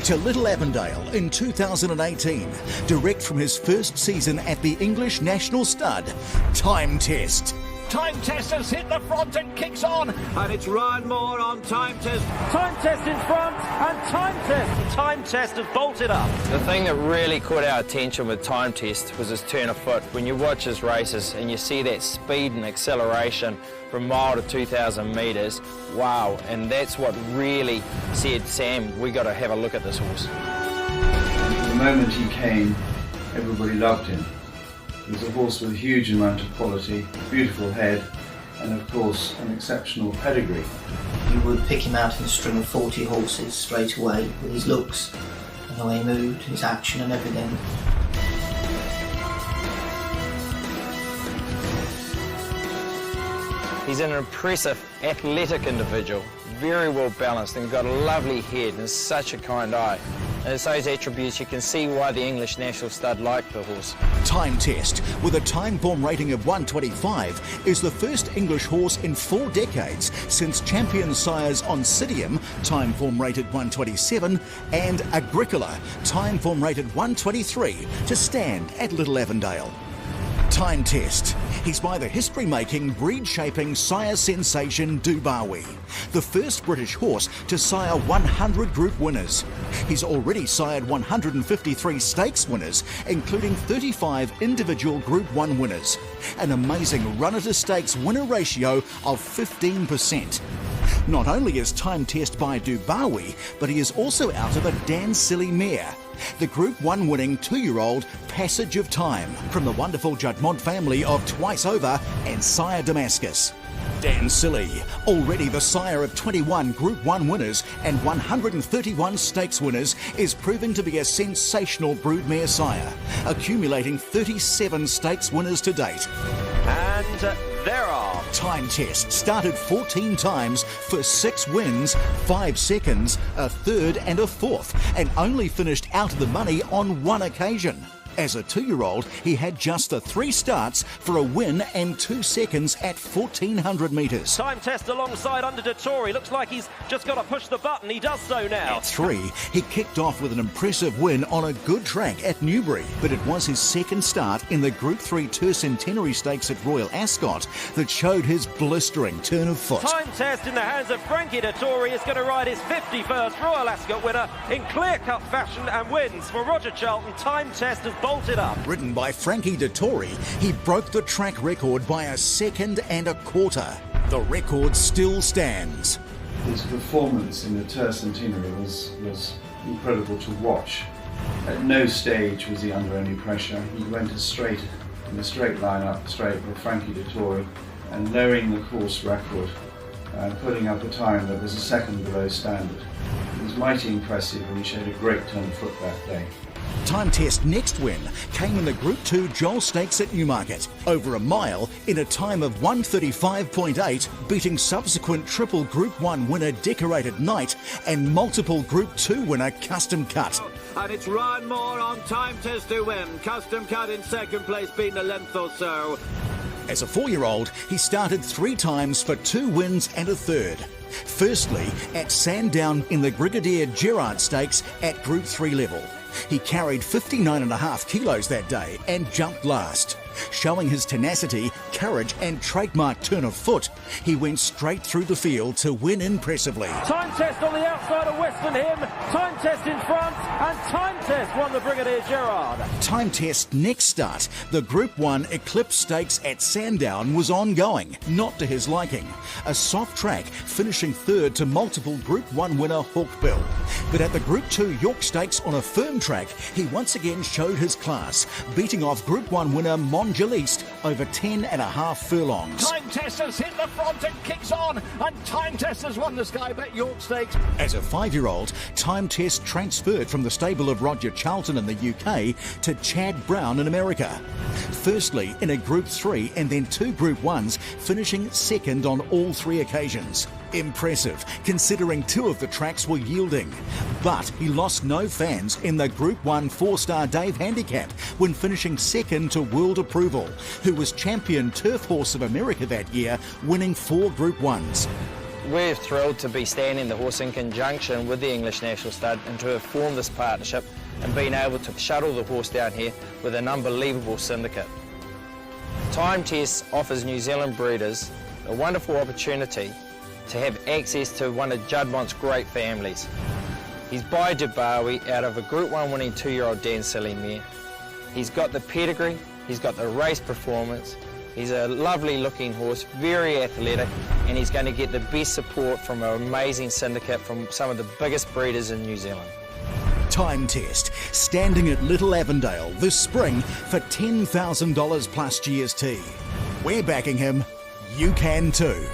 to Little Avondale in 2018, direct from his first season at the English National Stud, Time Test. Time Test has hit the front and kicks on. And it's Ryan Moore on Time Test. Time Test in front and Time Test. Time Test has bolted up. The thing that really caught our attention with Time Test was his turn of foot. When you watch his races and you see that speed and acceleration from mile to 2,000 metres, wow. And that's what really said, Sam, we got to have a look at this horse. The moment he came, everybody loved him. He was a horse with a huge amount of quality, beautiful head, and of course an exceptional pedigree. You would pick him out in a string of 40 horses straight away with his looks and the way he moved, his action and everything. He's an impressive, athletic individual, very well balanced and got a lovely head and such a kind eye. And it's those attributes you can see why the English National Stud liked the horse. Time Test, with a time form rating of 125, is the first English horse in 4 decades since champion sires Oncidium, time form rated 127, and Agricola, time form rated 123, to stand at Little Avondale. Time Test. He's by the history-making, breed-shaping sire sensation Dubawi, the first British horse to sire 100 group winners. He's already sired 153 stakes winners, including 35 individual Group 1 winners. An amazing run-to-stakes winner ratio of 15%. Not only is Time Test by Dubawi, but he is also out of a Dansili mare, the Group 1 winning 2-year-old Possage of Time, from the wonderful Juddmonte family of Twice Over and Sire Damascus. Dansili, already the sire of 21 Group 1 winners and 131 stakes winners, is proving to be a sensational broodmare sire, accumulating 37 stakes winners to date. And there are. Time Test started 14 times for 6 wins, 5 seconds, a third and a fourth, and only finished out of the money on 1 occasion. As a 2-year-old, he had just the 3 starts for a win and 2 seconds at 1,400 metres. Time Test alongside under Dettori. Looks like he's just got to push the button. He does so now. At 3, he kicked off with an impressive win on a good track at Newbury, but it was his second start in the Group 3 Tercentenary Stakes at Royal Ascot that showed his blistering turn of foot. Time Test in the hands of Frankie Dettori is going to ride his 51st Royal Ascot winner in clear-cut fashion and wins. For Roger Charlton, Time Test has bolted up. Ridden by Frankie Dettori, he broke the track record by a second and a quarter. The record still stands. His performance in the Tercentenary was incredible to watch. At no stage was he under any pressure. He went in a straight line up straight with Frankie Dettori and lowering the course record and putting up a time that was a second below standard. It was mighty impressive and he showed a great turn of foot that day. Time Test's next win came in the Group 2 Joel Stakes at Newmarket, over a mile in a time of 1:35.8, beating subsequent triple Group 1 winner Decorated Knight and multiple Group 2 winner Custom Cut. And it's Ryan Moore on Time Test to win. Custom Cut in second place, being a length or so. As a 4-year-old, he started 3 times for 2 wins and a third. Firstly, at Sandown in the Brigadier Gerard Stakes at Group 3 level. He carried 59.5 kilos that day and jumped last. Showing his tenacity, courage and trademark turn of foot, he went straight through the field to win impressively. Time Test on the outside of Western Him. Time Test in front, and Time Test won the Brigadier Gerard. Time Test's next start, the Group 1 Eclipse Stakes at Sandown, was ongoing, not to his liking. A soft track, finishing third to multiple Group 1 winner Hawkbill. But at the Group 2 York Stakes on a firm track, he once again showed his class, beating off Group 1 winner Monjaliste over 10.5 furlongs. Time Test has hit the front and kicks on, and Time Test has won the Sky Bet York Stakes. As a 5-year-old, Time Test transferred from the stable of Roger Charlton in the UK to Chad Brown in America. Firstly in a Group 3 and then 2 Group 1s, finishing second on all 3 occasions. Impressive, considering 2 of the tracks were yielding. But he lost no fans in the Group 1 4-star Dave Handicap when finishing second to World Approval, who was champion turf horse of America that year, winning 4 Group 1s. We're thrilled to be standing the horse in conjunction with the English National Stud and to have formed this partnership and been able to shuttle the horse down here with an unbelievable syndicate. Time Test offers New Zealand breeders a wonderful opportunity to have access to one of Juddmont's great families. He's by Dubawi out of a Group 1 winning 2-year-old Dansili mare. He's got the pedigree, he's got the race performance, he's a lovely looking horse, very athletic, and he's going to get the best support from an amazing syndicate from some of the biggest breeders in New Zealand. Time Test, standing at Little Avondale this spring for $10,000 plus GST. We're backing him, you can too.